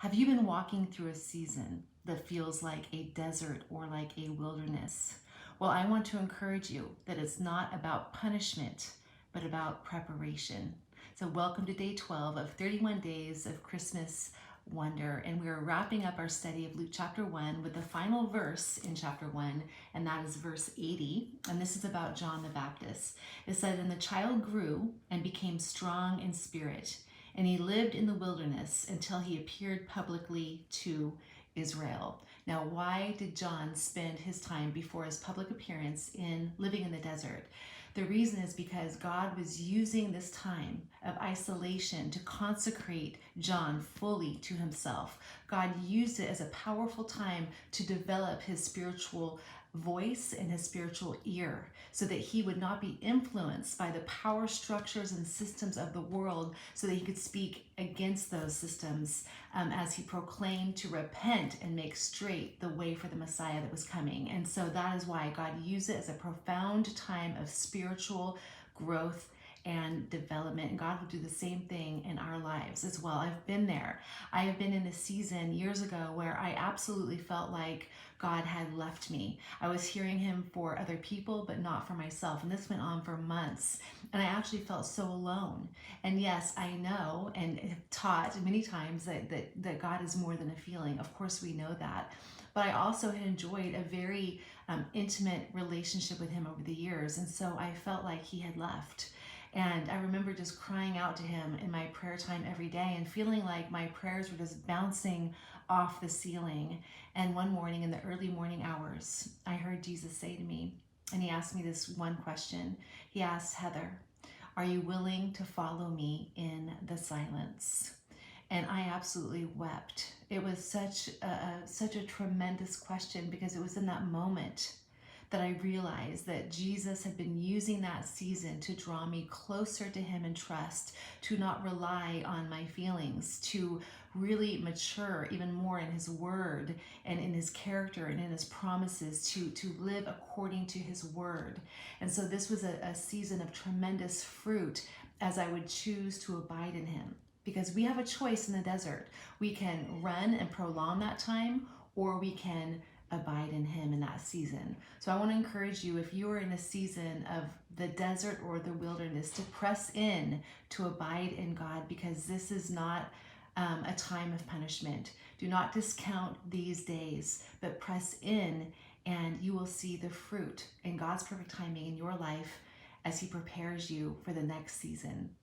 Have you been walking through a season that feels like a desert or like a wilderness? Well, I want to encourage you that it's not about punishment, but about preparation. So, welcome to day 12 of 31 days of Christmas wonder. And we are wrapping up our study of Luke chapter 1 with the final verse in chapter 1, and that is verse 80. And this is about John the Baptist. It said, "And the child grew and became strong in spirit, and he lived in the wilderness until he appeared publicly to Israel." Now, why did John spend his time before his public appearance in living in the desert? The reason is because God was using this time of isolation to consecrate John fully to himself. God used it as a powerful time to develop his spiritual voice and his spiritual ear so that he would not be influenced by the power structures and systems of the world, so that he could speak against those systems as he proclaimed to repent and make straight the way for the Messiah that was coming. And so that is why God used it as a profound time of spiritual growth and development. And God will do the same thing in our lives as well. I've been there. I have been in a season years ago where I absolutely felt like God had left me. I was hearing him for other people, but not for myself. And this went on for months. And I actually felt so alone. And yes, I know and have taught many times that God is more than a feeling. Of course, we know that. But I also had enjoyed a very intimate relationship with him over the years. And so I felt like he had left. And I remember just crying out to him in my prayer time every day and feeling like my prayers were just bouncing off the ceiling. And one morning in the early morning hours, I heard Jesus say to me, and he asked me this one question. He asked, "Heather, are you willing to follow me in the silence?" And I absolutely wept. It was such a tremendous question, because it was in that moment that I realized that Jesus had been using that season to draw me closer to him in trust, to not rely on my feelings, to really mature even more in his word and in his character and in his promises, to live according to his word. And so this was a season of tremendous fruit as I would choose to abide in him. Because we have a choice in the desert. We can run and prolong that time, or we can abide in him in that season. So I want to encourage you, if you are in a season of the desert or the wilderness, to press in to abide in God, because this is not a time of punishment. Do not discount these days, but press in, and you will see the fruit in God's perfect timing in your life as he prepares you for the next season.